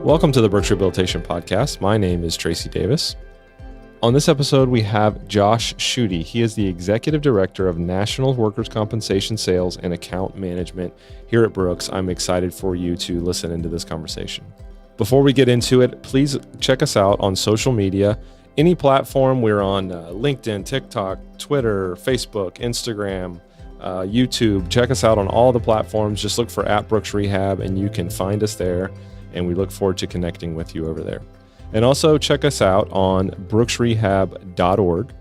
Welcome to the Brooks Rehabilitation Podcast. My name is Tracy Davis. On this episode, we have Josh Schuette. He is the Executive Director of National Workers' Compensation Sales and Account Management here at Brooks. I'm excited for you to listen into this conversation. Before we get into it, please check us out on social media. Any platform, we're on LinkedIn, TikTok, Twitter, Facebook, Instagram, YouTube. Check us out on all the platforms. Just look for @Brooks Rehab and you can find us there. And we look forward to connecting with you over there. And also check us out on brooksrehab.org.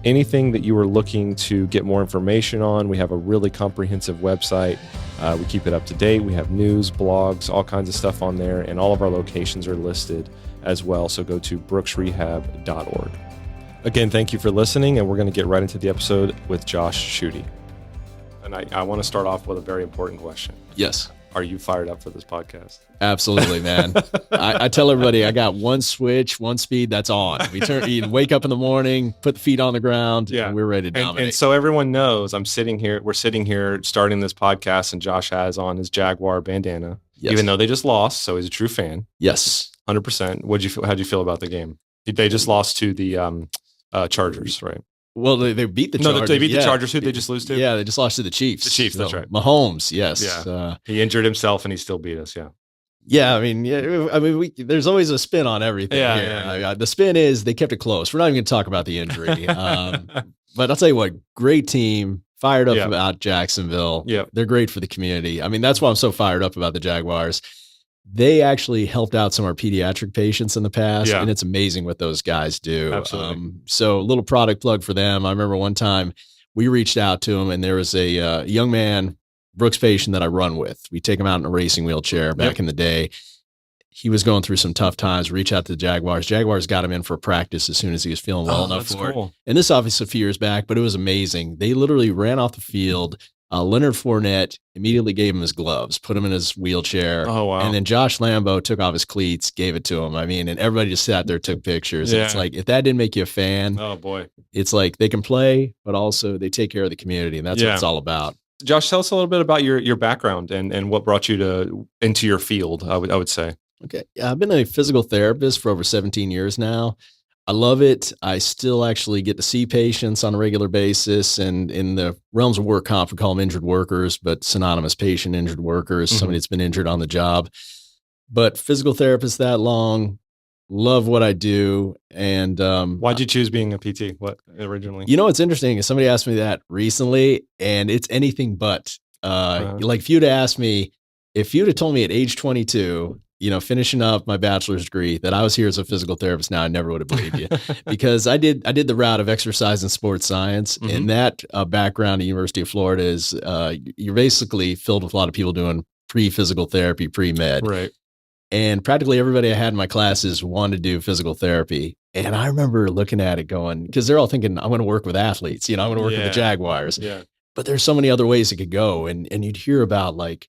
Anything that you are looking to get more information on, we have a really comprehensive website. We keep it up to date. We have news, blogs, all kinds of stuff on there, and all of our locations are listed as well. So go to brooksrehab.org. Again, thank you for listening, and we're going to get right into the episode with Josh Schuette. And I want to start off with a very important question. Yes. Are you fired up for this podcast? Absolutely, man. I tell everybody I got one switch, one speed, that's on. You wake up in the morning, put the feet on the ground, and we're ready to dominate. And so everyone knows we're sitting here starting this podcast, and Josh has on his Jaguar bandana, even though they just lost, so he's a true fan. Yes. 100%. How'd you feel about the game? They just lost to the Chargers, right? Well, they beat the Chargers. No, they beat the Chargers. Who'd they just lose to? Yeah, they just lost to the Chiefs. The Chiefs, that's right. Mahomes, yes. Yeah. He injured himself and he still beat us, yeah. Yeah, there's always a spin on everything here. Yeah. The spin is they kept it close. We're not even going to talk about the injury. But I'll tell you what, great team, fired up about Jacksonville. Yeah. They're great for the community. I mean, that's why I'm so fired up about the Jaguars. They actually helped out some of our pediatric patients in the past, and it's amazing what those guys do. Absolutely. So a little product plug for them. I remember one time we reached out to them, and there was a young man, Brooks patient that I run with. We take him out in a racing wheelchair back in the day. He was going through some tough times. Reach out to the Jaguars. Jaguars got him in for practice as soon as he was feeling well enough for it. And this obviously a few years back, but it was amazing. They literally ran off the field. Leonard Fournette immediately gave him his gloves, put him in his wheelchair. Oh, wow. And then Josh Lambo took off his cleats, gave it to him. I mean, and everybody just sat there, took pictures. Yeah. It's like, if that didn't make you a fan, oh boy, it's like they can play, but also they take care of the community. And that's what it's all about. Josh, tell us a little bit about your background and what brought you into your field, I would say. Okay. I've been a physical therapist for over 17 years now. I love it. I still actually get to see patients on a regular basis. And in the realms of work comp, we call them injured workers, but synonymous patient, injured workers, somebody that's been injured on the job. But physical therapist that long, love what I do. And why'd you choose being a PT? What originally? You know, what's interesting is somebody asked me that recently, and it's anything but. Like if you'd asked me, if you'd have told me at age 22, finishing up my bachelor's degree, that I was here as a physical therapist now, I never would have believed you because I did the route of exercise and sports science. And that background at University of Florida is you're basically filled with a lot of people doing pre-physical therapy, pre-med. Right. And practically everybody I had in my classes wanted to do physical therapy. And I remember looking at it going, because they're all thinking, I'm going to work with athletes, I'm going to work with the Jaguars. Yeah. But there's so many other ways it could go. And you'd hear about like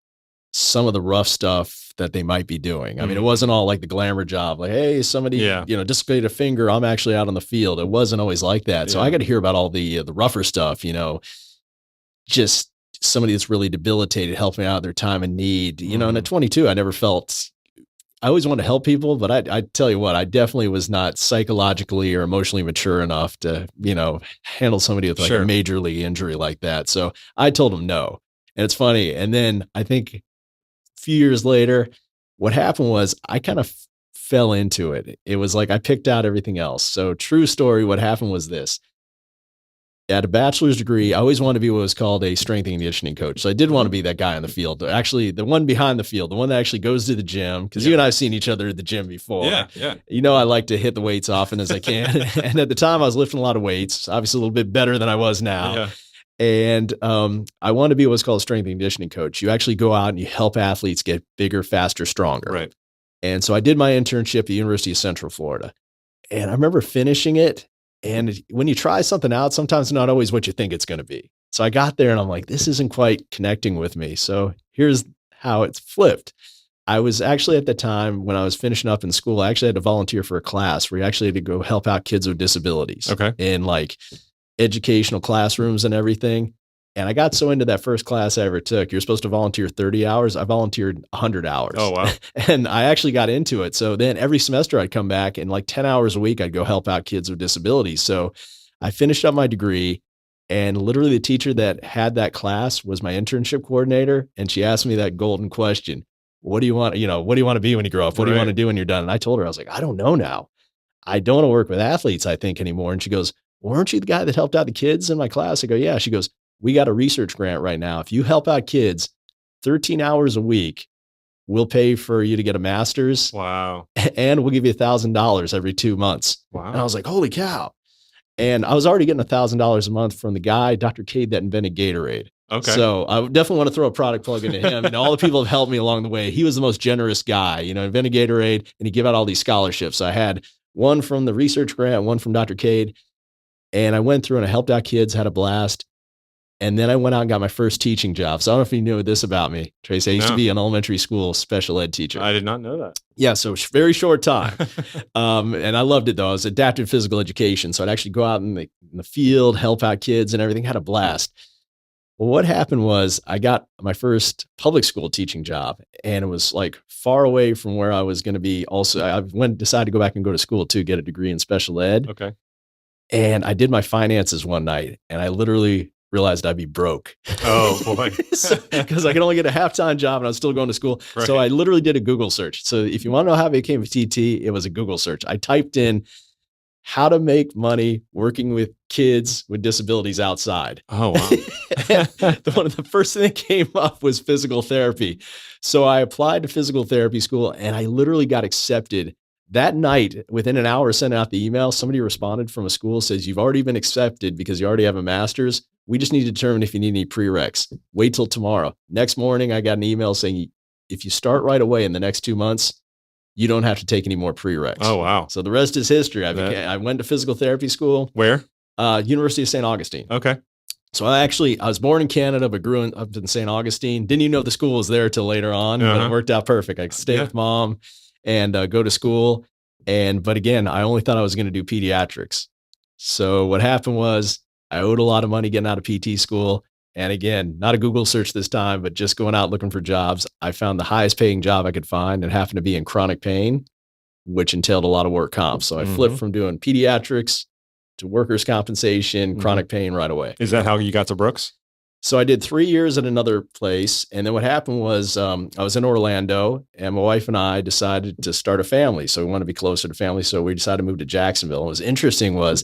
some of the rough stuff that they might be doing. I mean, it wasn't all like the glamour job, like, hey, somebody, dislocated a finger, I'm actually out on the field. It wasn't always like that. So I got to hear about all the rougher stuff, just somebody that's really debilitated, helping out their time in need, and at 22, I always wanted to help people, but I tell you what, I definitely was not psychologically or emotionally mature enough to, handle somebody with like a major league injury like that. So I told them no. And it's funny. And then I think few years later, what happened was I kind of fell into it. It was like I picked out everything else. So true story, what happened was this. At a bachelor's degree, I always wanted to be what was called a strength and conditioning coach. So I did want to be that guy on the field. Actually, the one behind the field, the one that actually goes to the gym, because you and I have seen each other at the gym before. Yeah. I like to hit the weights often as I can. And at the time, I was lifting a lot of weights, obviously a little bit better than I was now. Yeah. And I want to be what's called a strength and conditioning coach. You actually go out and you help athletes get bigger, faster, stronger. Right. And so I did my internship at the University of Central Florida. And I remember finishing it. And when you try something out, sometimes it's not always what you think it's going to be. So I got there and I'm like, this isn't quite connecting with me. So here's how it's flipped. I was actually at the time when I was finishing up in school, I actually had to volunteer for a class where you actually had to go help out kids with disabilities. Okay. In like educational classrooms and everything. And I got so into that first class I ever took. You're supposed to volunteer 30 hours. I volunteered 100 hours. Oh, wow. And I actually got into it. So then every semester I'd come back and like 10 hours a week, I'd go help out kids with disabilities. So I finished up my degree, and literally the teacher that had that class was my internship coordinator. And she asked me that golden question: what do you want? What do you want to be when you grow up? What do you want to do when you're done? And I told her, I was like, I don't know now. I don't want to work with athletes, I think, anymore. And she goes, weren't you the guy that helped out the kids in my class? I go, yeah. She goes, we got a research grant right now. If you help out kids 13 hours a week, we'll pay for you to get a master's. Wow. And we'll give you $1,000 every 2 months. Wow. And I was like, holy cow. And I was already getting $1,000 a month from the guy, Dr. Cade, that invented Gatorade. Okay. So I definitely want to throw a product plug into him. And all the people have helped me along the way. He was the most generous guy, invented Gatorade, and he gave out all these scholarships. I had one from the research grant, one from Dr. Cade. And I went through and I helped out kids, had a blast. And then I went out and got my first teaching job. So I don't know if you knew this about me, Tracy. I used to be an elementary school special ed teacher. I did not know that. Yeah, so very short time. And I loved it, though. I was adaptive physical education. So I'd actually go out in the field, help out kids and everything, had a blast. Well, what happened was I got my first public school teaching job, and it was like far away from where I was going to be. Also, I decided to go back and go to school to get a degree in special ed. Okay. And I did my finances one night, and I literally realized I'd be broke. Oh, boy. Because I could only get a half-time job and I was still going to school. Right. So I literally did a Google search. So if you want to know how I became a TT, it was a Google search. I typed in how to make money working with kids with disabilities outside. Oh, wow. One of the first thing that came up was physical therapy. So I applied to physical therapy school, and I literally got accepted. That night, within an hour of sending out the email, somebody responded from a school, says, you've already been accepted because you already have a master's. We just need to determine if you need any prereqs. Wait till tomorrow. Next morning, I got an email saying, if you start right away in the next 2 months, you don't have to take any more prereqs. Oh, wow. So the rest is history. I went to physical therapy school. Where? University of St. Augustine. Okay. So I was born in Canada, but grew up in St. Augustine. Didn't even know the school was there till later on, but it worked out perfect. I could stay with mom and go to school. But again, I only thought I was going to do pediatrics. So what happened was I owed a lot of money getting out of PT school. And again, not a Google search this time, but just going out looking for jobs. I found the highest paying job I could find and happened to be in chronic pain, which entailed a lot of work comp. So I flipped from doing pediatrics to workers' compensation, chronic pain right away. Is that how you got to Brooks? So I did 3 years at another place. And then what happened was I was in Orlando, and my wife and I decided to start a family. So we wanted to be closer to family. So we decided to move to Jacksonville. And what was interesting was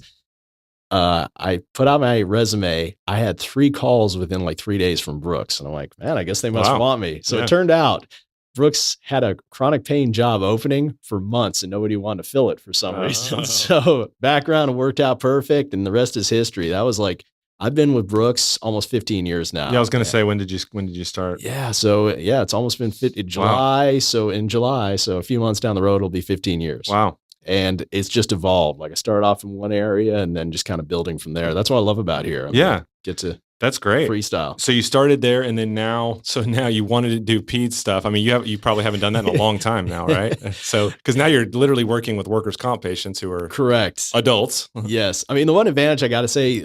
I put out my resume. I had 3 calls within like 3 days from Brooks. And I'm like, man, I guess they must want me. So it turned out Brooks had a chronic pain job opening for months and nobody wanted to fill it for some reason. So background worked out perfect, and the rest is history. That was like, I've been with Brooks almost 15 years now. Yeah, I was going to say, when did you start? Yeah. So it's almost been July. Wow. So in July, so a few months down the road, it'll be 15 years. Wow. And it's just evolved. Like I started off in one area and then just kind of building from there. That's what I love about here. That's great. Freestyle. So you started there, and then now you wanted to do peds stuff. I mean, you probably haven't done that in a long time now, right? So, because now you're literally working with workers' comp patients who are correct adults. Yes. I mean, the one advantage I got to say,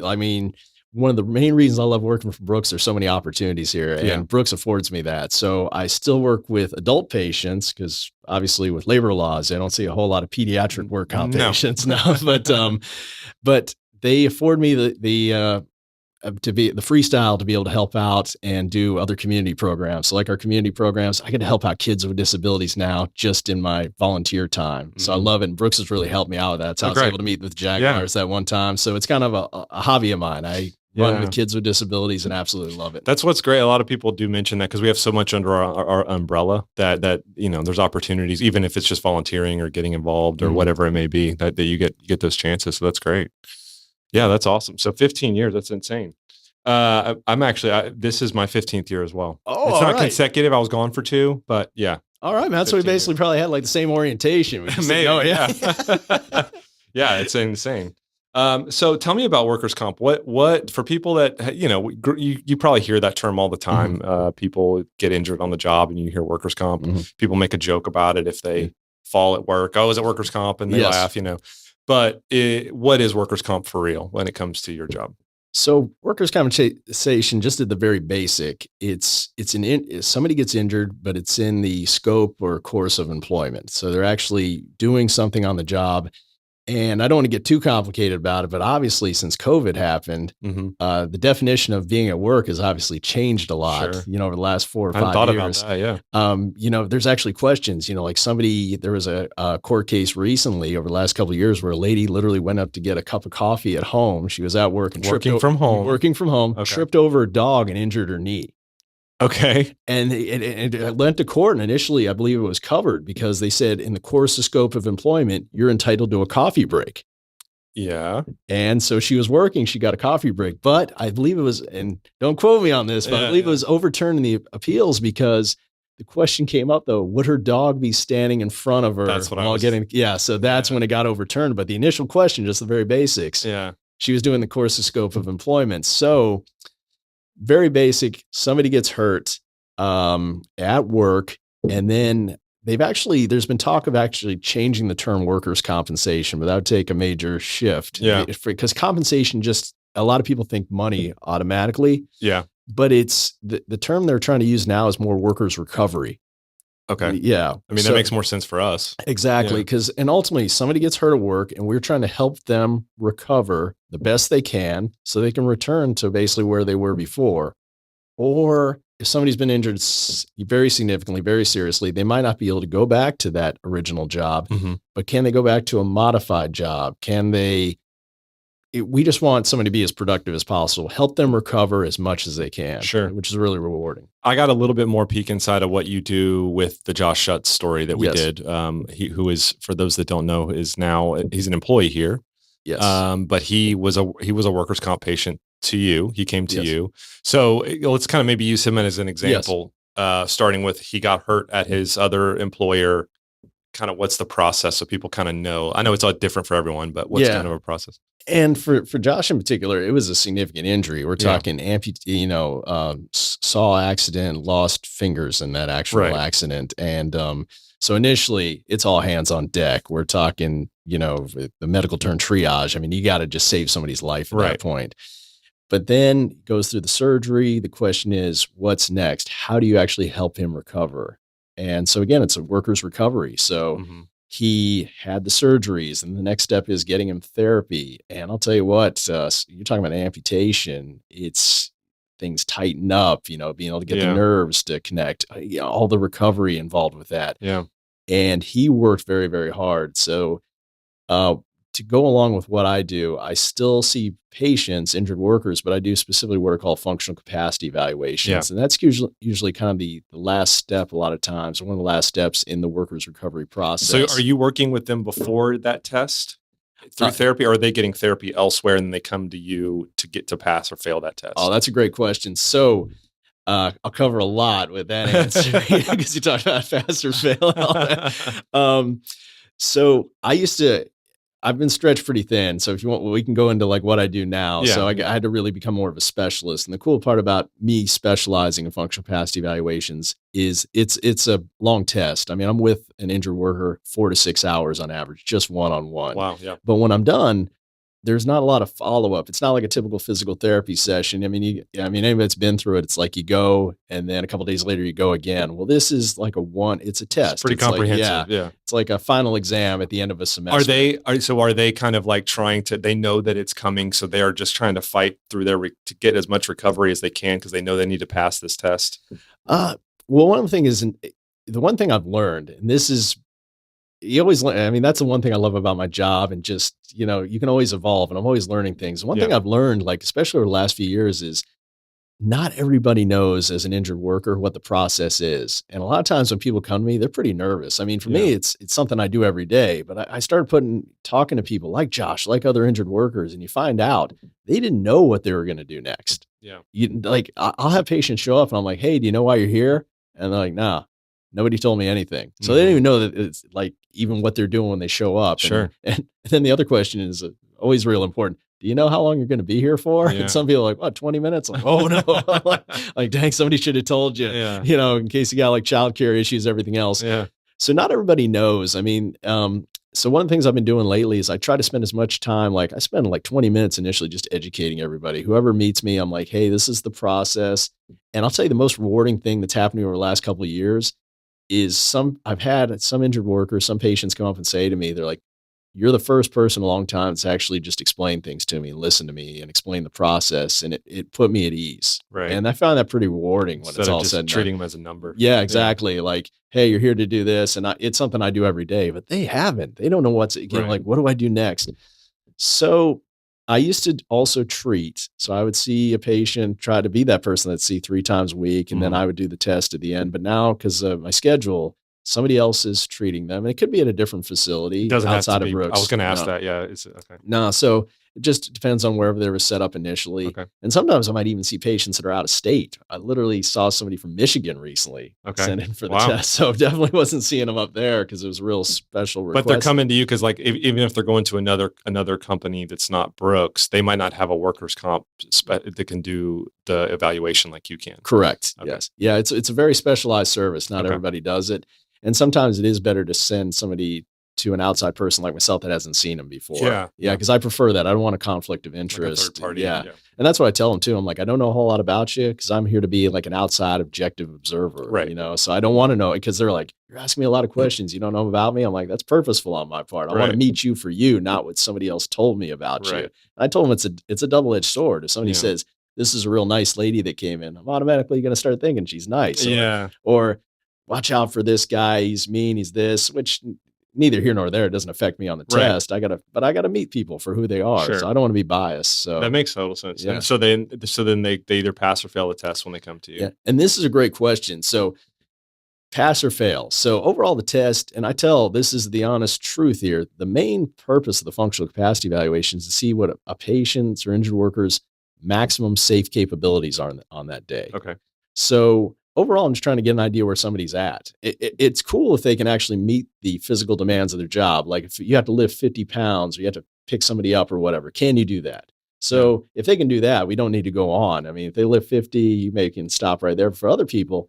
one of the main reasons I love working for Brooks, there's so many opportunities here, and Brooks affords me that. So I still work with adult patients because obviously with labor laws, I don't see a whole lot of pediatric work comp patients now, but they afford me the freestyle to be able to help out and do other community programs. So like our community programs, I get to help out kids with disabilities now just in my volunteer time. So I love it. And Brooks has really helped me out with that. That's how I was able to meet with Jaguars that one time. So it's kind of a hobby of mine. I run with kids with disabilities and absolutely love it. That's what's great. A lot of people do mention that because we have so much under our umbrella that there's opportunities, even if it's just volunteering or getting involved or whatever it may be, that you get those chances. So that's great. Yeah, that's awesome. So 15 years, that's insane. This is my 15th year as well. Oh, it's not consecutive. I was gone for 2, but yeah. All right, man. So we basically probably had like the same orientation. Maybe, yeah. Yeah, it's insane. So tell me about workers' comp. What for people that, you probably hear that term all the time. People get injured on the job and you hear workers' comp. People make a joke about it if they fall at work. Oh, is it workers' comp? And they laugh, But what is workers' comp for real when it comes to your job? So workers' compensation, just at the very basic, somebody gets injured, but it's in the scope or course of employment. So they're actually doing something on the job. And I don't want to get too complicated about it, but obviously since COVID happened, the definition of being at work has obviously changed a lot, Sure. Over the last 4 or 5 I thought years. about that, yeah. There's actually questions, like there was a court case recently over the last couple of years where a lady literally went up to get a cup of coffee at home. She was at work and Working from home, okay. Tripped over a dog and injured her knee. Okay. And it went to court, and initially, I believe it was covered because they said in the course of scope of employment, you're entitled to a coffee break. Yeah. And so she was working, she got a coffee break, but I believe it was, and don't quote me on this, but I believe it was overturned in the appeals because the question came up though, would her dog be standing in front of her? That's what so that's when it got overturned. But the initial question, just the very basics. Yeah. She was doing the course of scope of employment. So very basic, somebody gets hurt at work, and then there's been talk of actually changing the term workers' compensation, but that would take a major shift. Yeah. Because compensation, just a lot of people think money automatically. Yeah. But it's the term they're trying to use now is more workers' recovery. Okay. Yeah. I mean, that makes more sense for us. Exactly. And ultimately somebody gets hurt at work and we're trying to help them recover the best they can so they can return to basically where they were before. Or if somebody's been injured very significantly, very seriously, they might not be able to go back to that original job, but can they go back to a modified job? We just want somebody to be as productive as possible, help them recover as much as they can, which is really rewarding. I got a little bit more peek inside of what you do with the Josh Schuette story that we did. Who is, for those that don't know, he's an employee here. Yes. But he was a workers' comp patient to you. He came to you. So let's kind of maybe use him as an example, starting with he got hurt at his other employer. Kind of what's the process so people kind of know? I know it's all different for everyone, but what's kind of a process? And for Josh in particular, it was a significant injury. We're talking saw accident, lost fingers in that actual accident. And so initially it's all hands on deck. We're talking, the medical term triage. I mean, you got to just save somebody's life at that point. But then it goes through the surgery. The question is, what's next? How do you actually help him recover? And so again, it's a worker's recovery. So he had the surgeries, and the next step is getting him therapy. And I'll tell you what, you're talking about amputation. It's things tighten up, being able to get the nerves to connect, all the recovery involved with that. Yeah. And he worked very, very hard. So to go along with what I do, I still see patients, injured workers, but I do specifically what are called functional capacity evaluations. And that's usually kind of the last step a lot of times, one of the last steps in the workers' recovery process. So are you working with them before that test through therapy, or are they getting therapy elsewhere and they come to you to get to pass or fail that test? Oh, that's a great question. So I'll cover a lot with that answer because you talked about pass or fail and all that. So I've been stretched pretty thin. So if you want, we can go into like what I do now. So I had to really become more of a specialist. And the cool part about me specializing in functional capacity evaluations is it's a long test. I mean, I'm with an injured worker 4 to 6 hours on average, just one-on-one. Wow. Yeah. But when I'm done, there's not a lot of follow-up. It's not like a typical physical therapy session. I mean, anybody that's been through it, it's like you go and then a couple of days later you go again. Well, this is like it's a test. It's pretty comprehensive. Like, it's like a final exam at the end of a semester. Are they kind of like they know that it's coming, so they are just trying to fight through to get as much recovery as they can because they know they need to pass this test? Well, one of the things is, the one thing I've learned, and this is, that's the one thing I love about my job, and just, you can always evolve, and I'm always learning things. One thing I've learned, like, especially over the last few years, is not everybody knows as an injured worker what the process is. And a lot of times when people come to me, they're pretty nervous. I mean, for me, it's something I do every day, but I started talking to people like Josh, like other injured workers, and you find out they didn't know what they were going to do next. Yeah. I'll have patients show up and I'm like, hey, do you know why you're here? And they're like, nah. Nobody told me anything. So they don't even know that it's like even what they're doing when they show up. Sure. And then the other question is always real important. Do you know how long you're going to be here for? Yeah. And some people are like, what, 20 minutes? I'm like, oh no. like, dang, somebody should have told you, in case you got like childcare issues, everything else. Yeah. So not everybody knows. I mean, So one of the things I've been doing lately is I try to spend as much time, like I spend like 20 minutes initially just educating everybody. Whoever meets me, I'm like, hey, this is the process. And I'll tell you the most rewarding thing that's happened to me over the last couple of years is I've had some injured workers, some patients come up and say to me, they're like, you're the first person in a long time that's actually just explained things to me and listened to me and explained the process. And it put me at ease. Right. And I found that pretty rewarding when Instead it's of all just said and treating done. them as a number. Yeah, exactly. Like, hey, you're here to do this. And it's something I do every day, but they haven't. They don't know like, what do I do next? So I used to also treat. So I would see a patient, try to be that person that see 3 times a week, and then I would do the test at the end. But now, because of my schedule, somebody else is treating them, and it could be at a different facility It doesn't have outside to of be. Brooks. I was going to ask that. Yeah. Is it okay? No, so it just depends on wherever they were set up initially. Okay. And sometimes I might even see patients that are out of state. I literally saw somebody from Michigan recently send in for the test. So definitely wasn't seeing them up there because it was a real special request. But they're coming to you because, like, even if they're going to another company that's not Brooks, they might not have a workers' comp that can do the evaluation like you can. Correct. Okay. Yes. Yeah. It's a very specialized service. Not everybody does it. And sometimes it is better to send somebody to an outside person like myself that hasn't seen them before. Yeah. Because I prefer that. I don't want a conflict of interest. Like a third party. Yeah. And that's what I tell them too. I'm like, I don't know a whole lot about you because I'm here to be like an outside objective observer. Right. You know, so I don't want to know because they're like, you're asking me a lot of questions. You don't know about me. I'm like, that's purposeful on my part. I want to meet you for you, not what somebody else told me about you. And I told them it's a double-edged sword. If somebody says, this is a real nice lady that came in, I'm automatically going to start thinking she's nice. Or watch out for this guy. He's mean. He's this, which neither here nor there. It doesn't affect me on the test. I gotta meet people for who they are. So I don't want to be biased. So that makes total sense. Yeah. And so then they either pass or fail the test when they come to you. Yeah. And this is a great question. So pass or fail. So overall the test, and I tell this is the honest truth here. The main purpose of the functional capacity evaluation is to see what a patient's or injured worker's maximum safe capabilities are on that day. Okay. So overall, I'm just trying to get an idea where somebody's at. It's cool if they can actually meet the physical demands of their job. Like if you have to lift 50 pounds or you have to pick somebody up or whatever, can you do that? So if they can do that, we don't need to go on. I mean, if they lift 50, you may can stop right there. For other people,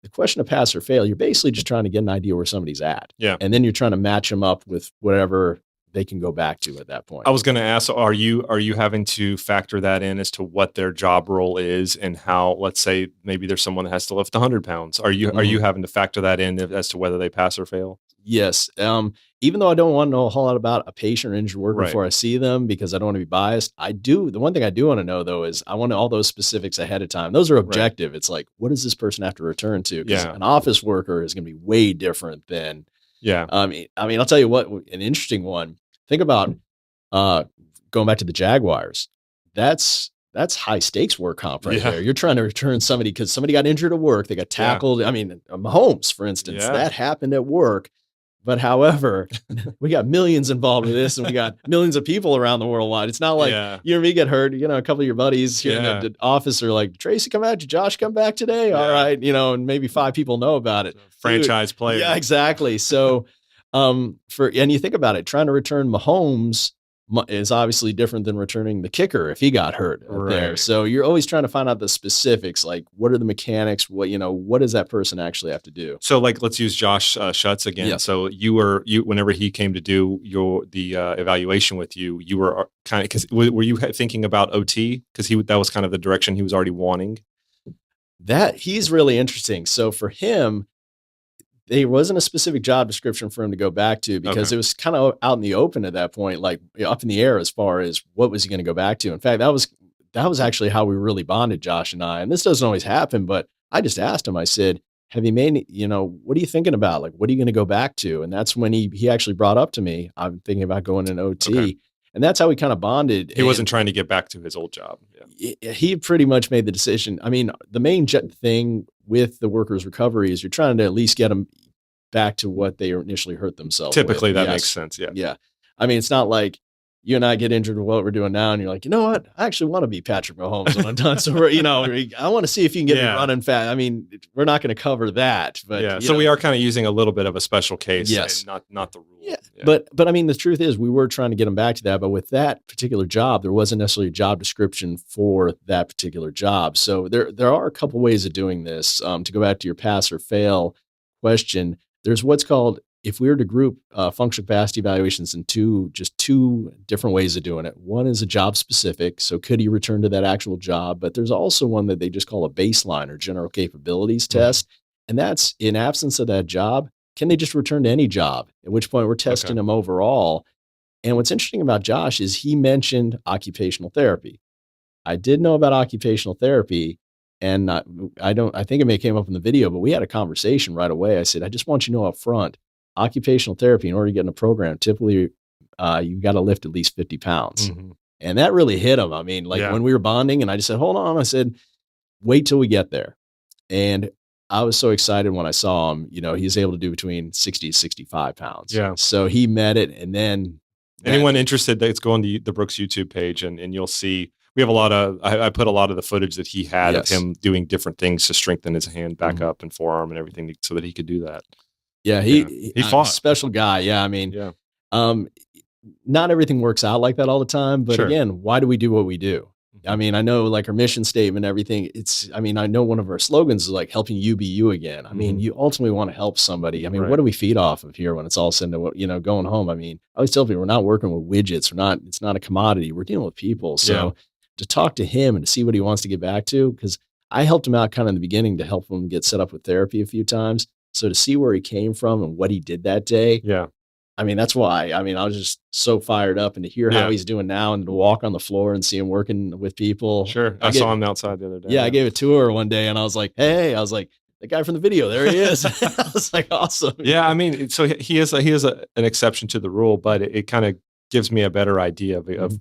the question of pass or fail, you're basically just trying to get an idea where somebody's at. Yeah. And then you're trying to match them up with whatever they can go back to at that point. I was going to ask, are you having to factor that in as to what their job role is and how, let's say maybe there's someone that has to lift 100 pounds. Are you having to factor that in as to whether they pass or fail? Yes. Even though I don't want to know a whole lot about a patient or injured worker before I see them, because I don't want to be biased, I do. The one thing I do want to know though, is I want all those specifics ahead of time. Those are objective. It's like, what does this person have to return to? Because an office worker is going to be way different than, I mean, I'll tell you what, an interesting one. Think about going back to the Jaguars. That's high stakes work comp there. You're trying to return somebody because somebody got injured at work. They got tackled. I mean, Mahomes, for instance, that happened at work. But however, we got millions involved with this and we got millions of people around the world wide. It's not like you or me get hurt. You know, a couple of your buddies here in the office are like, Tracy, come out. Did Josh come back today? All right. You know, and maybe 5 people know about it. Franchise player. Yeah, exactly. So, and you think about it, trying to return Mahomes is obviously different than returning the kicker if he got hurt there. So you're always trying to find out the specifics, like what are the mechanics? What does that person actually have to do? So like, let's use Josh Schuette again. Yeah. So you whenever he came to do the evaluation with you, you were kind of, because were you thinking about OT? Because that was kind of the direction he was already wanting. That he's really interesting. So for him, there wasn't a specific job description for him to go back to because it was kind of out in the open at that point, like up in the air as far as what was he going to go back to. In fact, that was actually how we really bonded, Josh and I. And this doesn't always happen, but I just asked him, I said, have you made, what are you thinking about? Like, what are you going to go back to? And that's when he actually brought up to me, I'm thinking about going in OT. Okay. And that's how we kind of bonded. He wasn't trying to get back to his old job. Yeah. He pretty much made the decision. I mean, the main thing with the workers' recovery is you're trying to at least get them back to what they initially hurt themselves. Typically, that makes sense. Yeah. Yeah. I mean, it's not like you and I get injured with what we're doing now, and you're like, you know what? I actually want to be Patrick Mahomes when I'm done. So, I want to see if you can get me running fast. I mean, we're not going to cover that, but so we are kind of using a little bit of a special case. Yes. Not the rule. Yeah. But I mean, the truth is we were trying to get them back to that, but with that particular job, there wasn't necessarily a job description for that particular job. So there are a couple ways of doing this. To go back to your pass or fail question, there's what's called if we were to group functional capacity evaluations in two different ways of doing it. One is a job specific. So could he return to that actual job? But there's also one that they just call a baseline or general capabilities test. And that's in absence of that job, can they just return to any job? At which point we're testing them overall. And what's interesting about Josh is he mentioned occupational therapy. I did know about occupational therapy, and I think it may have came up in the video, but we had a conversation right away. I said, I just want you to know up front, occupational therapy, in order to get in a program, typically you got to lift at least 50 pounds. And that really hit him. I mean, when we were bonding, and I just said, hold on. I said, wait till we get there. And I was so excited when I saw him. He's able to do between 60 to 65 pounds. Yeah. So he met it. And then anyone interested, that's go on the Brooks YouTube page, and you'll see we have a lot of, I put a lot of the footage that he had of him doing different things to strengthen his hand back up and forearm and everything so that he could do that. Yeah. He fought. Special guy. Yeah. I mean, not everything works out like that all the time, but again, why do we do what we do? I mean, I know like our mission statement, everything I know one of our slogans is like helping you be you again. I mean, you ultimately want to help somebody. I mean, what do we feed off of here when it's all said and going home? I mean, I always tell people we're not working with widgets. It's not a commodity. We're dealing with people. So to talk to him and to see what he wants to get back to, because I helped him out kind of in the beginning to help him get set up with therapy a few times. So to see where he came from and what he did that day. Yeah. I mean, that's why. I mean, I was just so fired up, and to hear how he's doing now and to walk on the floor and see him working with people. Sure. I saw him outside the other day. Yeah, I gave a tour one day and I was like, hey, the guy from the video, there he is. I was like, awesome. Yeah. I mean, so he is an exception to the rule, but it kind of gives me a better idea of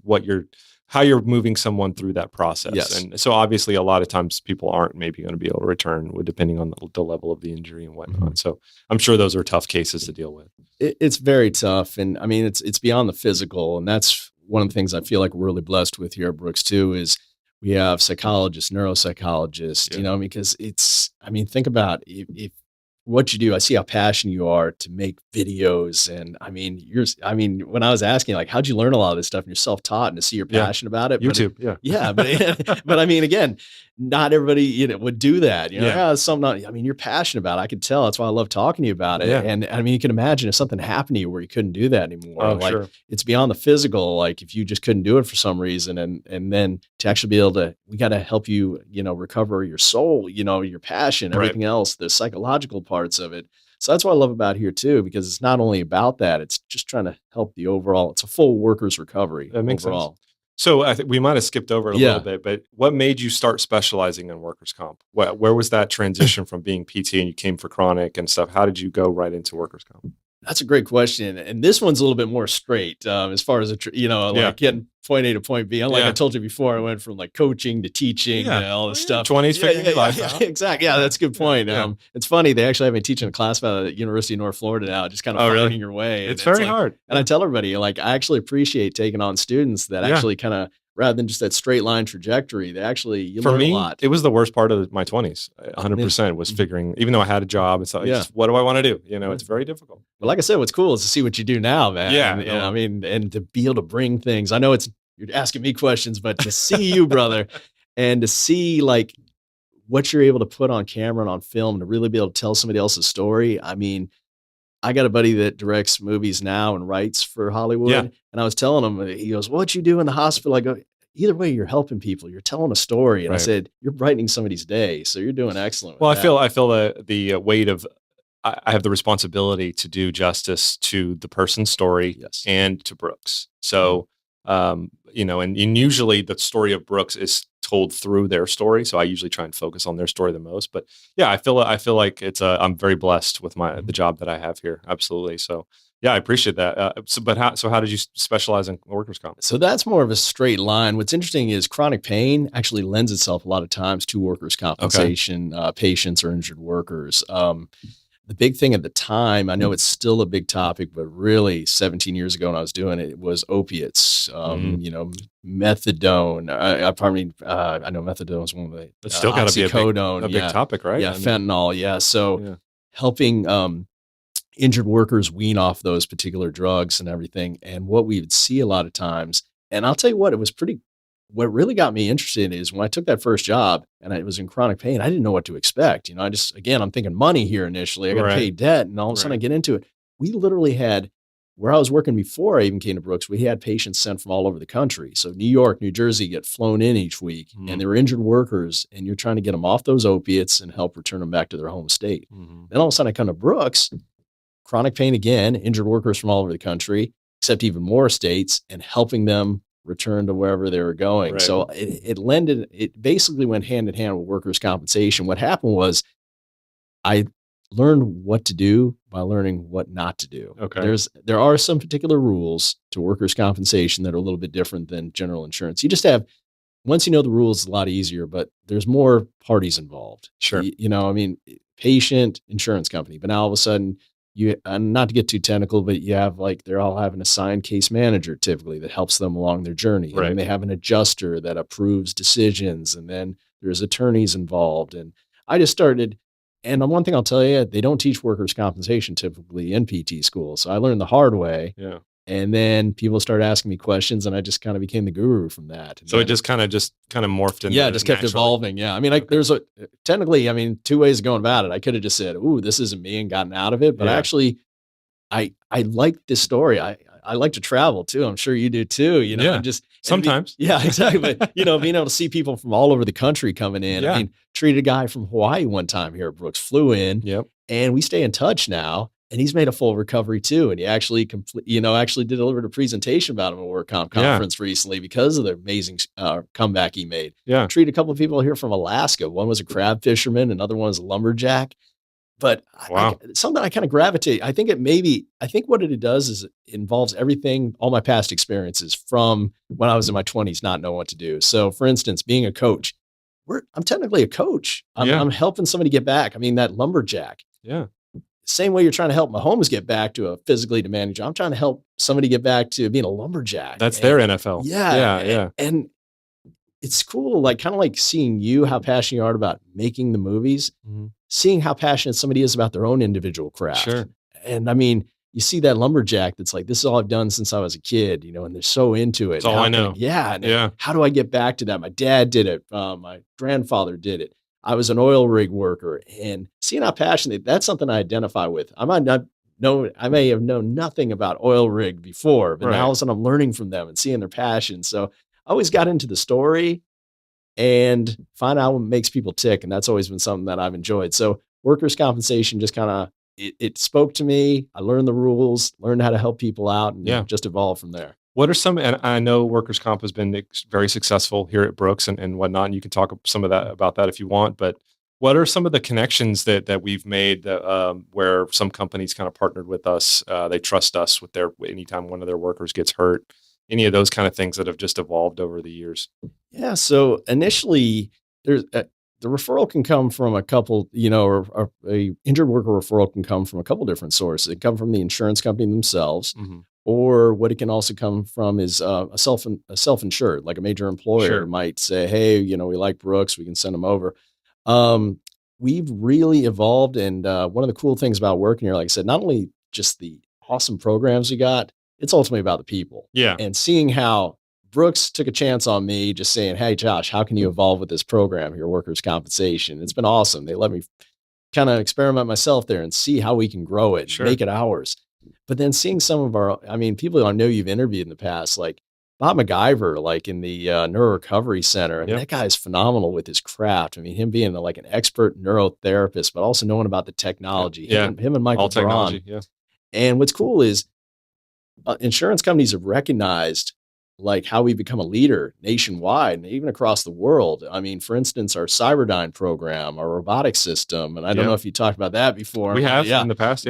how you're moving someone through that process. Yes. And so obviously a lot of times people aren't maybe going to be able to return depending on the level of the injury and whatnot. So I'm sure those are tough cases to deal with. It's very tough. And I mean, it's beyond the physical. And that's one of the things I feel like we're really blessed with here at Brooks too, is we have psychologists, neuropsychologists, because think about if what you do. I see how passionate you are to make videos. And I mean, when I was asking, like, how'd you learn a lot of this stuff, and you're self-taught, and to see you're passionate about it. YouTube. But I mean, again, not everybody, would do that. You're passionate about it. I could tell. That's why I love talking to you about it. Yeah. And I mean, you can imagine if something happened to you where you couldn't do that anymore. It's beyond the physical. Like if you just couldn't do it for some reason, and then to actually be able to, we got to help you, recover your soul, your passion, everything else, the psychological parts of it. So that's what I love about here too, because it's not only about that, it's just trying to help the overall, it's a full workers recovery. That makes sense. So I think we might have skipped over it a little bit, but what made you start specializing in workers' comp? Where was that transition from being PT and you came for chronic and stuff? How did you go right into workers' comp? That's a great question. And this one's a little bit more straight as far as, getting point A to point B. Unlike I told you before, I went from like coaching to teaching and all this stuff. 20s, figuring your life out. Exactly. Yeah, that's a good point. It's funny. They actually have me teaching a class about the University of North Florida now, just kind of finding your way. It's very hard. And I tell everybody, I actually appreciate taking on students that actually kind of, rather than just that straight line trajectory, they actually, you learn a lot. It was the worst part of my 20s. 100% was figuring, even though I had a job, it's like, what do I want to do? It's very difficult. But like I said, what's cool is to see what you do now, man. Yeah. And to be able to bring things, I know you're asking me questions, but to see you, brother, and to see like what you're able to put on camera and on film, and to really be able to tell somebody else's story. I mean, I got a buddy that directs movies now and writes for Hollywood. Yeah. And I was telling him, he goes, what'd you do in the hospital? I go, either way, you're helping people. You're telling a story. And I said, you're brightening somebody's day. So you're doing excellent. Well, I feel the weight of, I have the responsibility to do justice to the person's story and to Brooks. So, and usually the story of Brooks is told through their story. So I usually try and focus on their story the most, but yeah, I feel like I'm very blessed with the job that I have here. Absolutely. So yeah, I appreciate that. How did you specialize in workers' comp? So that's more of a straight line. What's interesting is chronic pain actually lends itself a lot of times to workers' compensation, patients or injured workers. The big thing at the time, I know it's still a big topic, but really 17 years ago when I was doing it, was opiates, methadone. I know methadone is one of the, it's still got to be a big topic, right? Yeah. Fentanyl. Yeah. So helping, injured workers wean off those particular drugs and everything. And what we would see a lot of times, and I'll tell you what, what really got me interested is when I took that first job and I was in chronic pain, I didn't know what to expect. I'm thinking money here initially. I got to pay debt, and all of a sudden I get into it. we literally had, where I was working before I even came to Brooks, we had patients sent from all over the country. So New York, New Jersey get flown in each week, and they were injured workers, and you're trying to get them off those opiates and help return them back to their home state. Then all of a sudden I come to Brooks, chronic pain again, injured workers from all over the country, except even more states, and helping them return to wherever they were going. Right. So it basically went hand in hand with workers' compensation. What happened was I learned what to do by learning what not to do. Okay. There are some particular rules to workers' compensation that are a little bit different than general insurance. You just have, once you know the rules, it's a lot easier, but there's more parties involved. Sure. I mean, patient, insurance company, but now all of a sudden not to get too technical, but you have they're all have an assigned case manager typically that helps them along their journey. Right. And they have an adjuster that approves decisions, and then there's attorneys involved. And I just started, and one thing I'll tell you, they don't teach workers' compensation typically in PT school. So I learned the hard way. Yeah. And then people started asking me questions, and I just kind of became the guru from that. And so it just kind of morphed into. Yeah, just kept evolving. Yeah. I mean, there's technically, two ways of going about it. I could have just said, "Ooh, this isn't me," and gotten out of it. But actually, I like this story. I like to travel too. I'm sure you do too. Yeah. Sometimes. Yeah, exactly. But being able to see people from all over the country coming in. Yeah. I mean, treated a guy from Hawaii one time here at Brooks, flew in. Yep. And we stay in touch now. And he's made a full recovery too. And he actually delivered a presentation about him at a work comp conference recently because of the amazing comeback he made. Yeah. Treated a couple of people here from Alaska. One was a crab fisherman. Another one was a lumberjack. But wow. Something I kind of gravitate. I think what it does is it involves everything, all my past experiences from when I was in my 20s, not knowing what to do. So for instance, being a coach, I'm technically a coach. I'm helping somebody get back. I mean, that lumberjack. Yeah. Same way you're trying to help Mahomes get back to a physically demanding job, I'm trying to help somebody get back to being a lumberjack. That's their NFL. Yeah. And it's cool, kind of like seeing you, how passionate you are about making the movies, seeing how passionate somebody is about their own individual craft. Sure. And I mean, you see that lumberjack that's like, this is all I've done since I was a kid, and they're so into it. That's all I know. How do I get back to that? My dad did it. My grandfather did it. I was an oil rig worker, and seeing how passionate, that's something I identify with. I may have known nothing about oil rig before, but now all of a sudden I'm learning from them and seeing their passion. So I always got into the story and find out what makes people tick. And that's always been something that I've enjoyed. So workers' compensation just kind of, it spoke to me. I learned the rules, learned how to help people out, and just evolved from there. What are some, and I know workers' comp has been very successful here at Brooks and whatnot, and you can talk about that if you want, but what are some of the connections that we've made that, where some companies kind of partnered with us, they trust us with anytime one of their workers gets hurt, any of those kind of things that have just evolved over the years? Yeah. So initially there's the referral can come from a couple, or a injured worker referral can come from a couple different sources. It can come from the insurance company themselves. Or what it can also come from is a self-insured, like a major employer might say, hey, we like Brooks, we can send them over. We've really evolved. And one of the cool things about working here, like I said, not only just the awesome programs we got, it's ultimately about the people. Yeah. And seeing how Brooks took a chance on me just saying, hey, Josh, how can you evolve with this program here, workers' compensation? It's been awesome. They let me kind of experiment myself there and see how we can grow it, make it ours. But then seeing some of people I know you've interviewed in the past, like Bob MacGyver, in the Neuro Recovery Center. I mean, that guy is phenomenal with his craft. I mean, him being an expert neurotherapist, but also knowing about the technology. Him and Michael Braun. And what's cool is insurance companies have recognized how we become a leader nationwide and even across the world. I mean, for instance, our Cyberdyne program, our robotic system, and I don't know if you talked about that before. We have in the past,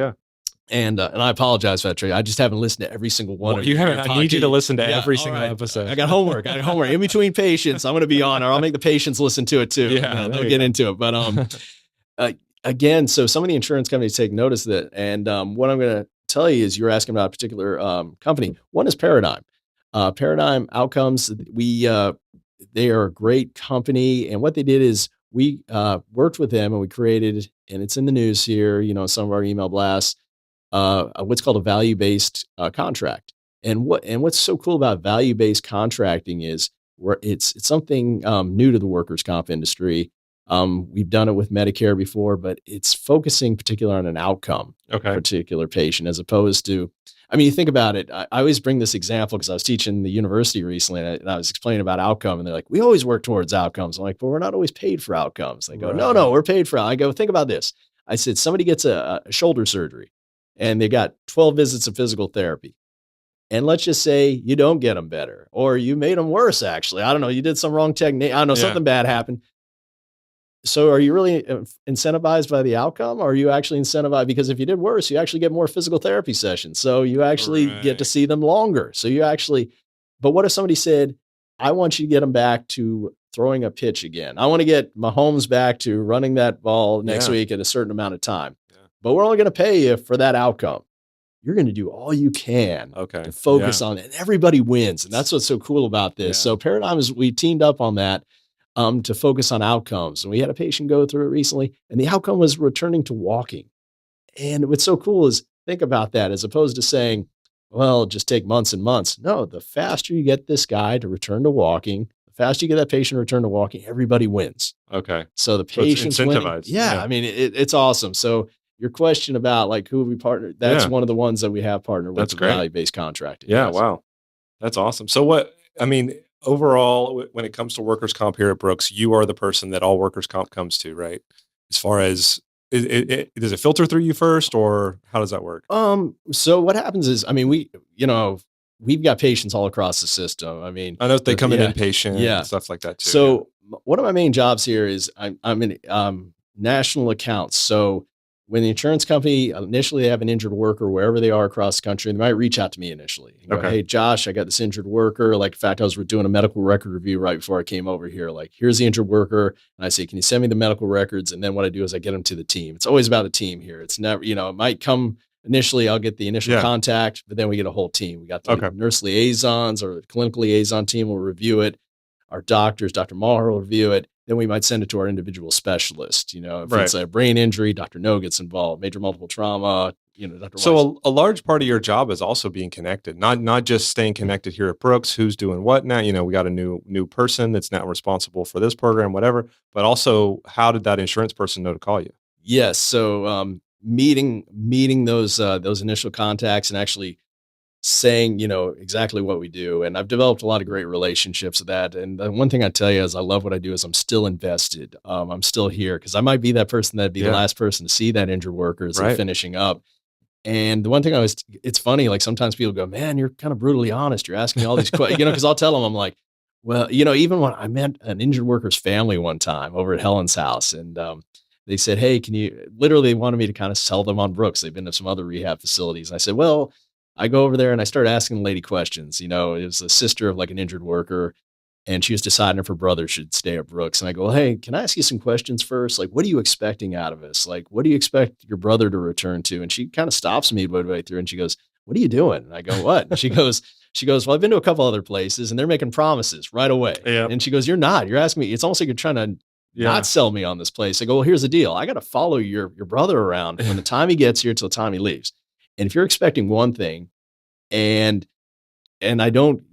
And I apologize for that, Trey. I just haven't listened to every single one. You haven't. I need you to listen to every single episode. I got homework. In between patients, I'm going to be on, or I'll make the patients listen to it too. Yeah, they'll get into it. But again, so some of the insurance companies take notice of it. And what I'm going to tell you is, you're asking about a particular company. One is Paradigm. Paradigm Outcomes. They are a great company, and what they did is we worked with them, and we created, and it's in the news here, some of our email blasts. What's called a value-based contract. And what's so cool about value-based contracting is it's something new to the workers' comp industry. We've done it with Medicare before, but it's focusing particularly on an outcome of a particular patient as opposed to, I mean, you think about it. I always bring this example because I was teaching the university recently and I was explaining about outcome and they're like, we always work towards outcomes. I'm like, but we're not always paid for outcomes. They go, no, we're paid for. I go, think about this. I said, somebody gets a shoulder surgery and they got 12 visits of physical therapy. And let's just say you don't get them better or you made them worse. Actually, I don't know. You did some wrong technique. I don't know, something bad happened. So are you really incentivized by the outcome or are you actually incentivized? Because if you did worse, you actually get more physical therapy sessions. So you actually get to see them longer. So you actually, but what if somebody said, I want you to get them back to throwing a pitch again. I want to get Mahomes back to running that ball next week at a certain amount of time, but we're only going to pay you for that outcome. You're going to do all you can to focus on it and everybody wins. And that's what's so cool about this. So Paradigms, we teamed up on that. To focus on outcomes. And we had a patient go through it recently, and the outcome was returning to walking. And what's so cool is think about that as opposed to saying, well, just take months and months. No, the faster you get this guy to return to walking, the faster you get that patient to return to walking, everybody wins. So the patient's incentivized. Yeah. I mean, it's awesome. So your question about like who we partnered, that's one of the ones that we have partnered with. That's great. Value-based contracting. Yeah. Yes. Wow. That's awesome. So overall, when it comes to workers' comp here at Brooks, you are the person that all workers' comp comes to, right? As far as, does it filter through you first or how does that work? So what happens is, I mean, we've got patients all across the system. I mean, I know they come in inpatient and stuff like that too. So one of my main jobs here is I'm in national accounts. So when the insurance company initially they have an injured worker wherever they are across the country, they might reach out to me initially and go, hey, Josh, I got this injured worker. Like, in fact, I was doing a medical record review right before I came over here. Like, here's the injured worker. And I say, can you send me the medical records? And then what I do is I get them to the team. It's always about the team here. It's never, it might come initially, I'll get the initial contact, but then we get a whole team. We got the nurse liaisons or the clinical liaison team will review it. Our doctors, Dr. Maher will review it. Then we might send it to our individual specialist. If it's a brain injury, Dr. No gets involved, major multiple trauma, Dr. So a large part of your job is also being connected, not just staying connected here at Brooks, who's doing what now, we got a new person that's now responsible for this program, whatever, but also how did that insurance person know to call you? Yes. So, meeting those initial contacts and actually saying, exactly what we do. And I've developed a lot of great relationships with that. And the one thing I tell you is I love what I do is I'm still invested. I'm still here because I might be that person that'd be the last person to see that injured worker as they're finishing up. And the one thing it's funny, like sometimes people go, man, you're kind of brutally honest. You're asking me all these questions, because I'll tell them, I'm like, well, even when I met an injured worker's family one time over at Helen's house and, they said, hey, literally wanted me to kind of sell them on Brooks. They've been to some other rehab facilities. And I said, well, I go over there and I start asking the lady questions. It was a sister of like an injured worker and she was deciding if her brother should stay at Brooks. And I go, hey, can I ask you some questions first? Like, what are you expecting out of us? Like, what do you expect your brother to return to? And she kind of stops me midway through and she goes, what are you doing? And I go, what? And she goes, well, I've been to a couple other places and they're making promises right away. Yep. And she goes, you're not, you're asking me. It's almost like you're trying to not sell me on this place. I go, well, here's the deal. I got to follow your brother around from the time he gets here till the time he leaves. And if you're expecting one thing, and I don't,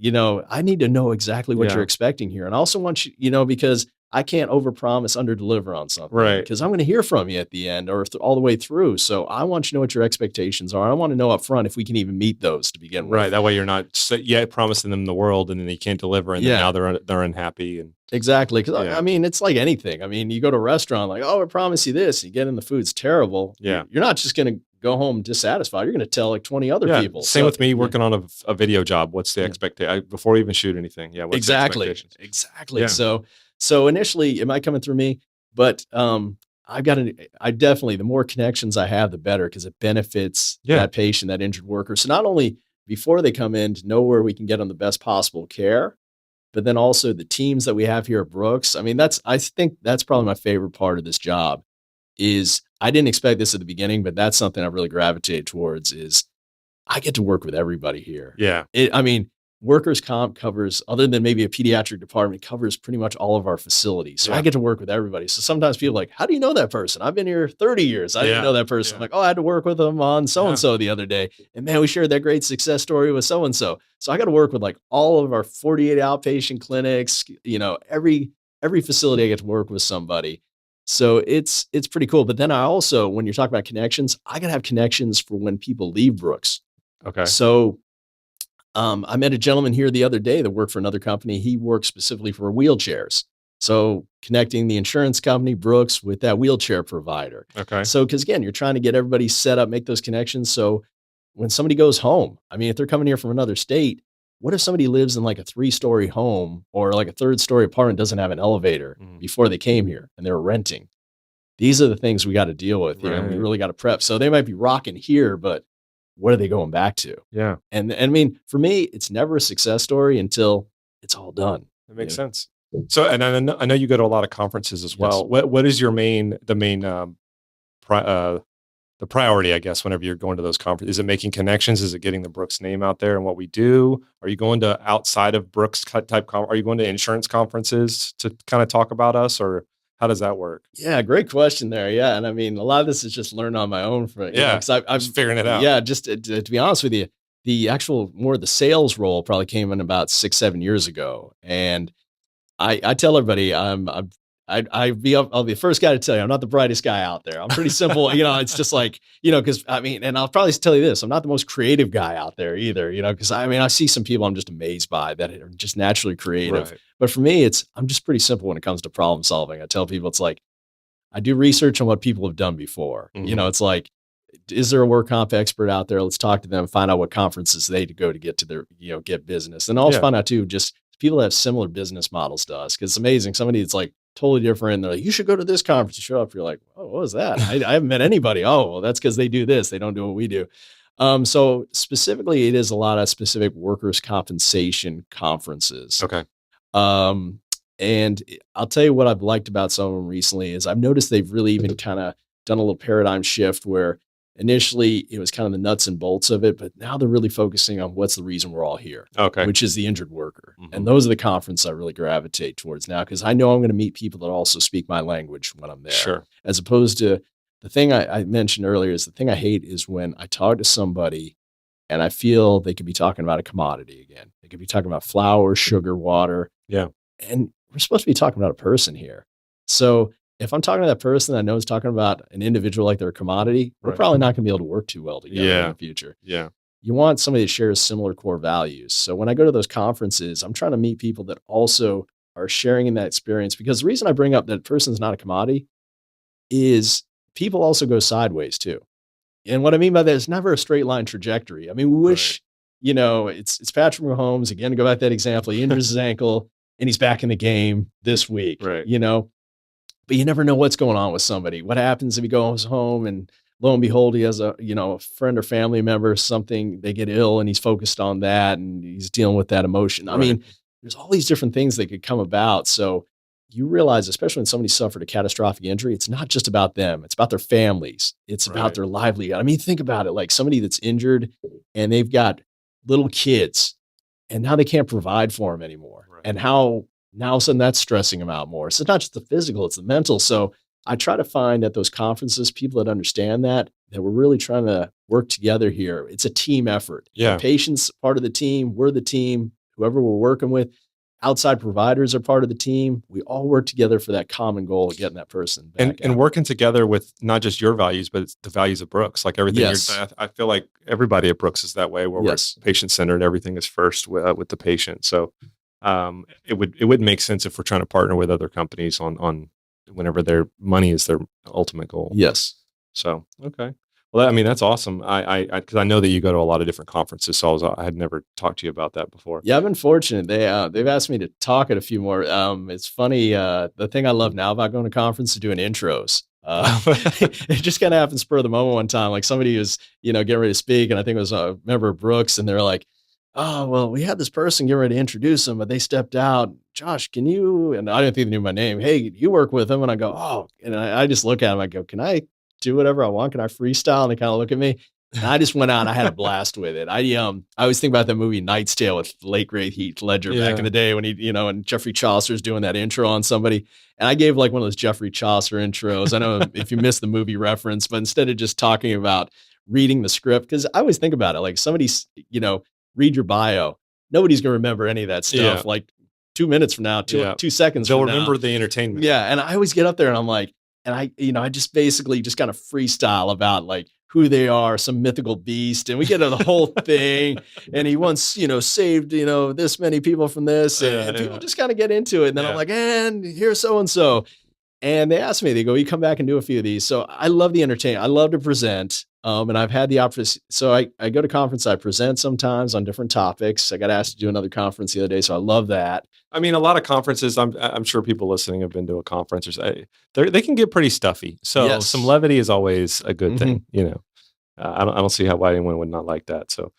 I need to know exactly what you're expecting here. And I also want you, because I can't overpromise, underdeliver on something. Right. Because I'm going to hear from you at the end or all the way through. So I want you to know what your expectations are. I want to know up front if we can even meet those to begin with. Right. That way you're not yet promising them the world and then they can't deliver and then now they're unhappy. And exactly. Because I mean, it's like anything. I mean, you go to a restaurant like, oh, I promise you this. You get in the food's terrible. Yeah. You're not just going to go home dissatisfied. You're going to tell like 20 other people. Same with me working on a video job. What's the expectation before we even shoot anything? Yeah. What's the expectations? Exactly. Yeah. So initially it might come in through me, but I definitely, the more connections I have, the better, because it benefits that patient, that injured worker. So not only before they come in to know where we can get them the best possible care, but then also the teams that we have here at Brooks. I mean, I think that's probably my favorite part of this job is I didn't expect this at the beginning, but that's something I really gravitated towards is I get to work with everybody here. Yeah. Workers' comp covers, other than maybe a pediatric department, covers pretty much all of our facilities. So I get to work with everybody. So sometimes people are like, how do you know that person? I've been here 30 years. I didn't know that person. I'm like, I had to work with them on so-and-so the other day. And man, we shared that great success story with so-and-so. So I got to work with like all of our 48 outpatient clinics, every facility I get to work with somebody. So it's pretty cool. But then I also, when you're talking about connections, I got to have connections for when people leave Brooks. Okay. So I met a gentleman here the other day that worked for another company. He works specifically for wheelchairs. So connecting the insurance company, Brooks, with that wheelchair provider. Okay. So, because again, you're trying to get everybody set up, make those connections. So when somebody goes home, I mean, if they're coming here from another state, what if somebody lives in like a 3-story home or like a 3rd-story apartment, doesn't have an elevator before they came here and they were renting? These are the things we got to deal with here, and we really got to prep. So they might be rocking here, but what are they going back to? Yeah. And I mean, for me, it's never a success story until it's all done. That makes sense. So, and I know you go to a lot of conferences as well. What is your the priority, I guess, whenever you're going to those conferences? Is it making connections? Is it getting the Brooks name out there and what we do? Are you going to outside of Brooks type? Are you going to insurance conferences to kind of talk about us, or how does that work? Yeah, great question there. Yeah, and I mean, a lot of this is just learned on my own. Because I'm just figuring it out. Yeah, just to be honest with you, the actual more the sales role probably came in about 6-7 years ago, and I tell everybody I'll be the first guy to tell you I'm not the brightest guy out there. I'm pretty simple. It's just like, because I mean, and I'll probably tell you this, I'm not the most creative guy out there either, because I mean, I see some people I'm just amazed by that are just naturally creative. Right. But for me, I'm just pretty simple when it comes to problem solving. I tell people it's like, I do research on what people have done before. It's like, is there a work comp expert out there? Let's talk to them, find out what conferences they go to get to their, get business. And also find out too, just people that have similar business models to us. Cause it's amazing. Somebody that's like totally different. And they're like, you should go to this conference. You show up, you're like, oh, what was that? I haven't met anybody. Oh, well, that's because they do this. They don't do what we do. So specifically, it is a lot of specific workers' compensation conferences. Okay. And I'll tell you what I've liked about some of them recently is I've noticed they've really even kind of done a little paradigm shift where initially it was kind of the nuts and bolts of it, but now they're really focusing on what's the reason we're all here, which is the injured worker. And those are the conferences I really gravitate towards now, because I know I'm going to meet people that also speak my language when I'm there. Sure. As opposed to the thing I mentioned earlier is the thing I hate is when I talk to somebody and I feel they could be talking about a commodity again. They could be talking about flour, sugar, water. Yeah. And we're supposed to be talking about a person here. So if I'm talking to that person I know is talking about an individual like they're a commodity, we're probably not going to be able to work too well together in the future. Yeah. You want somebody that shares similar core values. So when I go to those conferences, I'm trying to meet people that also are sharing in that experience, because the reason I bring up that person's not a commodity is people also go sideways too. And what I mean by that is never a straight line trajectory. I mean, we wish, it's Patrick Mahomes, again, to go back to that example, he injures his ankle and he's back in the game this week, but you never know what's going on with somebody. What happens if he goes home and lo and behold, he has a friend or family member, something, they get ill and he's focused on that and he's dealing with that emotion. I mean, there's all these different things that could come about. So you realize, especially when somebody suffered a catastrophic injury, it's not just about them. It's about their families. It's about their livelihood. I mean, think about it, like somebody that's injured and they've got little kids and now they can't provide for them anymore. And how now all of a sudden that's stressing them out more. So it's not just the physical, it's the mental. So I try to find at those conferences, people that understand that we're really trying to work together here. It's a team effort. Yeah. The patient's part of the team. We're the team, whoever we're working with. Outside providers are part of the team. We all work together for that common goal of getting that person back. And working together with not just your values, but it's the values of Brooks. Like everything, I feel like everybody at Brooks is that way, where we're patient-centered. Everything is first with the patient. So it would make sense if we're trying to partner with other companies on whenever their money is their ultimate goal. Yes. So, okay. Well, I mean, that's awesome. Because I know that you go to a lot of different conferences, so I had never talked to you about that before. Yeah, I've been fortunate. They've asked me to talk at a few more. It's funny. The thing I love now about going to conferences is doing intros. It just kind of happened spur of the moment one time. Like somebody was, getting ready to speak, and I think it was a member of Brooks, and they're like, "Oh, well, we had this person get ready to introduce them, but they stepped out. Josh, can you?" And I didn't think they knew my name. "Hey, you work with them?" And I go, "Oh," and I just look at him. I go, "Can I do whatever I want? Can I freestyle?" And they kind of look at me. And I just went out. I had a blast with it. I always think about that movie Knight's Tale with late great Heath Ledger back in the day when he, and Jeffrey Chaucer's doing that intro on somebody. And I gave like one of those Jeffrey Chaucer intros. I know if you missed the movie reference, but instead of just talking about reading the script, because I always think about it like somebody's, read your bio. Nobody's going to remember any of that stuff. Yeah. Like 2 minutes from now, 2 seconds They'll from now. remember the entertainment. Yeah. And I always get up there and I'm like, and I just basically just kind of freestyle about like who they are, some mythical beast. And we get into the whole thing. And he once, saved, this many people from this. And people just kind of get into it. And then I'm like, and here's so-and-so. And they asked me, they go, you come back and do a few of these. So I love the entertainment. I love to present. And I've had the opportunity. So I go to conference, I present sometimes on different topics. I got asked to do another conference the other day. So I love that. I mean, a lot of conferences, I'm sure people listening have been to a conference or they can get pretty stuffy. So some levity is always a good thing, I don't see why anyone would not like that. So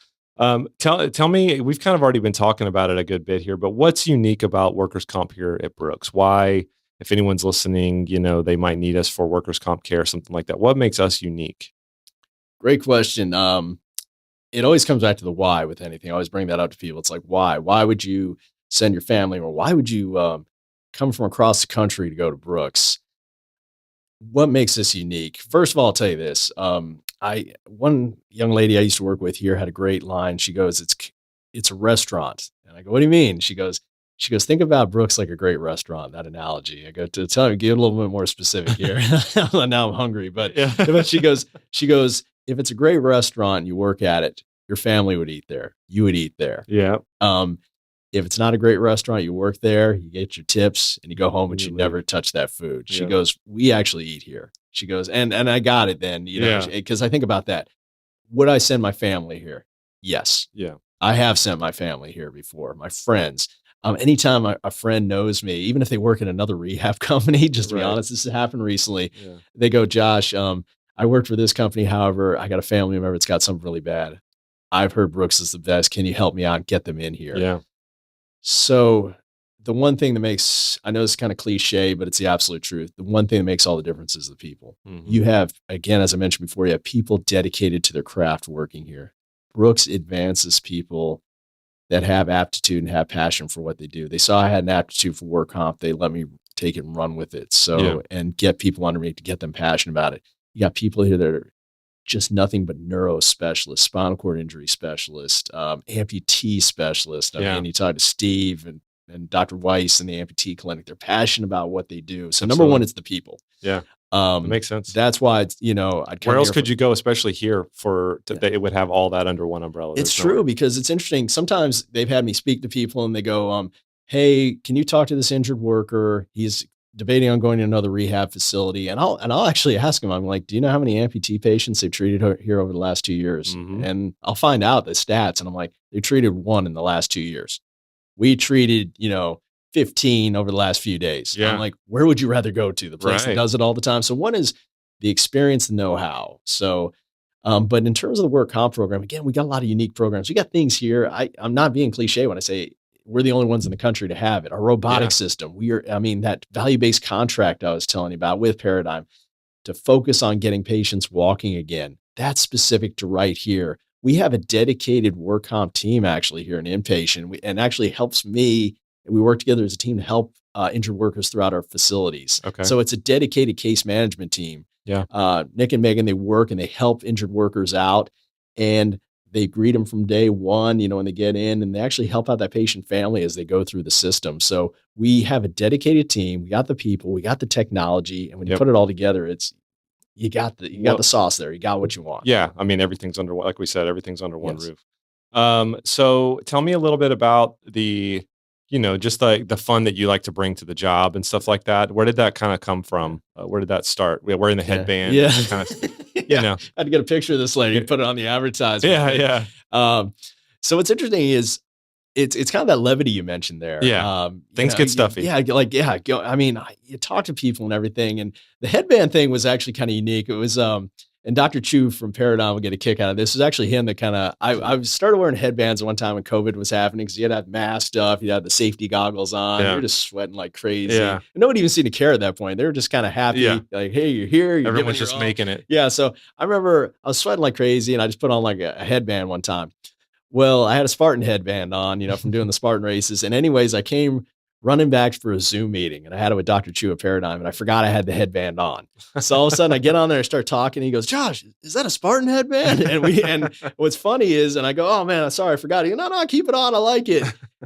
tell me, we've kind of already been talking about it a good bit here, but what's unique about workers' comp here at Brooks? Why, if anyone's listening, they might need us for workers' comp care, something like that. What makes us unique? Great question. It always comes back to the why with anything. I always bring that up to people. It's like, why? Why would you send your family, or why would you come from across the country to go to Brooks? What makes this unique? First of all, I'll tell you this. One young lady I used to work with here had a great line. She goes, it's a restaurant. And I go, what do you mean? She goes, think about Brooks like a great restaurant, that analogy. I go, to tell her, get a little bit more specific here. Now I'm hungry, but she goes, if it's a great restaurant and you work at it, your family would eat there. You would eat there. Yeah. If it's not a great restaurant, you work there, you get your tips, and you go home and you never touch that food. She goes, we actually eat here. She goes, and I got it then, because I think about that. Would I send my family here? Yes. Yeah. I have sent my family here before, my friends. Anytime a friend knows me, even if they work in another rehab company, just to be honest, this has happened recently. Yeah. They go, Josh, I worked for this company. However, I got a family member that's got something really bad. I've heard Brooks is the best. Can you help me out and get them in here? Yeah. So the one thing that makes, I know it's kind of cliche, but it's the absolute truth. The one thing that makes all the difference is the people. Mm-hmm. You have, again, as I mentioned before, you have people dedicated to their craft working here. Brooks advances people that have aptitude and have passion for what they do. They saw I had an aptitude for work comp. They let me take it and run with it. So, and get people under me to get them passionate about it. You got people here that are just nothing but neuro specialists, spinal cord injury specialists, amputee specialists. I mean, you talk to Steve and Dr. Weiss in the amputee clinic. They're passionate about what they do. So number one, it's the people. Yeah. That makes sense. That's why it's, where else could you go, especially here it would have all that under one umbrella? It's true because it's interesting. Sometimes they've had me speak to people and they go, hey, can you talk to this injured worker? He's debating on going to another rehab facility. And I'll actually ask him, I'm like, do you know how many amputee patients they've treated here over the last 2 years? Mm-hmm. And I'll find out the stats. And I'm like, they treated 1 in the last 2 years. We treated, 15 over the last few days. Yeah. I'm like, where would you rather go to? The place that does it all the time. So one is the experience, the know-how. So, but in terms of the work comp program, again, we got a lot of unique programs. We got things here. I'm not being cliche when I say we're the only ones in the country to have it. Our robotic system, that value-based contract I was telling you about with Paradigm to focus on getting patients walking again. That's specific to right here. We have a dedicated work comp team actually here in inpatient and actually helps me. We work together as a team to help injured workers throughout our facilities. Okay. So it's a dedicated case management team. Yeah. Nick and Megan, they work and they help injured workers out and they greet them from day one, when they get in, and they actually help out that patient family as they go through the system. So we have a dedicated team. We got the people, we got the technology, and when you put it all together, it's you got the sauce there. You got what you want. Yeah, I mean everything's under, like we said, everything's under one roof. So tell me a little bit about the, just like the fun that you like to bring to the job and stuff like that. Where did that kind of come from? Where did that start? Wearing the headband. Yeah. Kind of, I had to get a picture of this lady and put it on the advertisement. Yeah. So what's interesting is it's kind of that levity you mentioned there. Yeah. Things get stuffy. You talk to people and everything. And the headband thing was actually kind of unique. It was, and Dr. Chu from Paradigm will get a kick out of this. It was actually him that kind of, I started wearing headbands one time when COVID was happening because you had to have mask stuff, you had the safety goggles on, you're just sweating like crazy. Yeah. And nobody even seemed to care at that point. They were just kind of happy. Like, hey, you're here. Everyone's just making it. Yeah. So I remember I was sweating like crazy and I just put on like a headband one time. Well, I had a Spartan headband on, from doing the Spartan races. And anyways, I came running back for a Zoom meeting and I had it with Dr. Chu at Paradigm and I forgot I had the headband on. So all of a sudden I get on there and start talking. And he goes, Josh, is that a Spartan headband? And what's funny is, and I go, oh man, I'm sorry, I forgot. He goes, no, keep it on. I like it.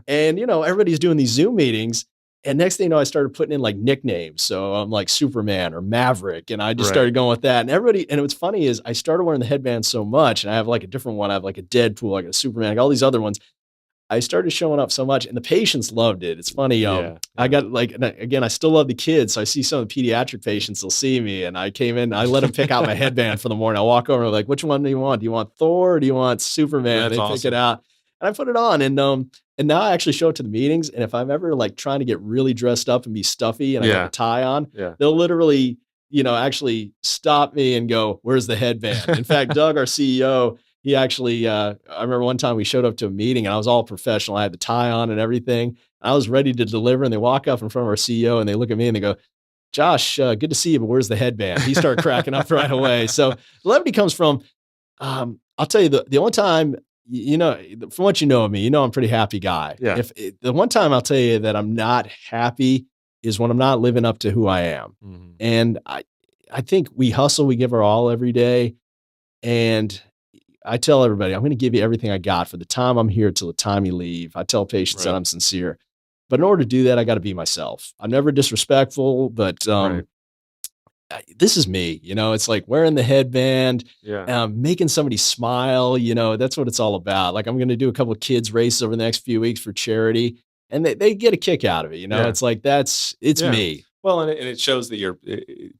And, everybody's doing these Zoom meetings And next thing you know, I started putting in like nicknames. So I'm like Superman or Maverick. And I just started going with that. And everybody, and what's funny is I started wearing the headband so much, and I have like a different one. I have like a Deadpool, like a Superman, like all these other ones. I started showing up so much, and the patients loved it. It's funny. I got like, again, I still love the kids. So I see some of the pediatric patients, they'll see me, and I came in, I let them pick out my headband for the morning. I walk over and I'm like, which one do you want? Do you want Thor or do you want Superman? They pick it out, and I put it on. And now I actually show it to the meetings. And if I'm ever like trying to get really dressed up and be stuffy and I got a tie on, they'll literally, actually stop me and go, where's the headband? In fact, Doug, our CEO, he actually, I remember one time we showed up to a meeting and I was all professional. I had the tie on and everything. I was ready to deliver, and they walk up in front of our CEO and they look at me and they go, Josh, good to see you, but where's the headband? He started cracking up right away. So the levity comes from, I'll tell you the only time, from what you know of me, I'm a pretty happy guy. Yeah. The one time I'll tell you that I'm not happy is when I'm not living up to who I am. Mm-hmm. And I think we hustle, we give our all every day. And I tell everybody, I'm going to give you everything I got for the time I'm here till the time you leave. I tell patients that I'm sincere. But in order to do that, I got to be myself. I'm never disrespectful, but this is me. It's like wearing the headband, making somebody smile. That's what it's all about. Like I'm going to do a couple of kids races over the next few weeks for charity, and they get a kick out of it. It's like it's me. Well, and it shows that you're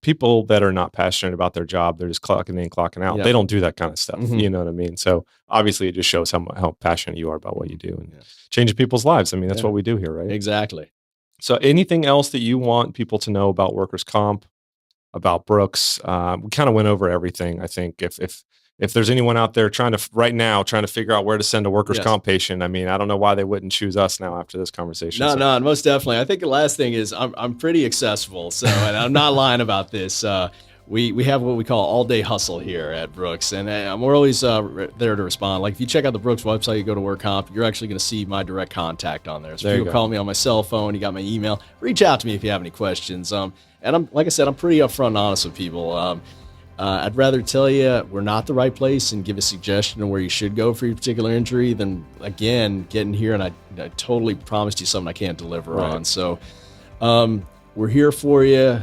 people that are not passionate about their job. They're just clocking in, clocking out. They don't do that kind of stuff. Mm-hmm. You know what I mean? So obviously it just shows how passionate you are about what you do and changing people's lives. I mean, that's what we do here, right? Exactly. So anything else that you want people to know about workers' comp, about Brooks? We kind of went over everything. I think if there's anyone out there trying to figure out where to send a workers' comp patient, I mean, I don't know why they wouldn't choose us now after this conversation. No, most definitely. I think the last thing is I'm pretty accessible. So, and I'm not lying about this. We have what we call all day hustle here at Brooks, and we're always there to respond. Like if you check out the Brooks website, you go to work comp, you're actually going to see my direct contact on there. So if you call me on my cell phone, you got my email, reach out to me if you have any questions. And like I said, I'm pretty upfront and honest with people. I'd rather tell you we're not the right place and give a suggestion of where you should go for your particular injury than, again, getting here and I totally promised you something I can't deliver on. So we're here for you.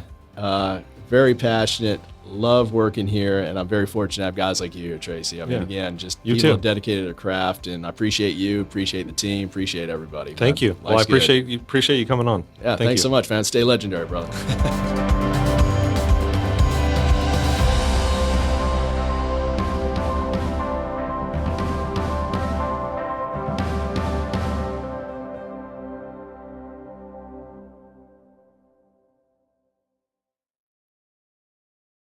Very passionate. Love working here. And I'm very fortunate to have guys like you here, Tracy. I mean, again, just people dedicated to their craft. And I appreciate you, appreciate the team, appreciate everybody. Thank you. Well, I appreciate you coming on. Yeah, thanks so much, man. Stay legendary, brother.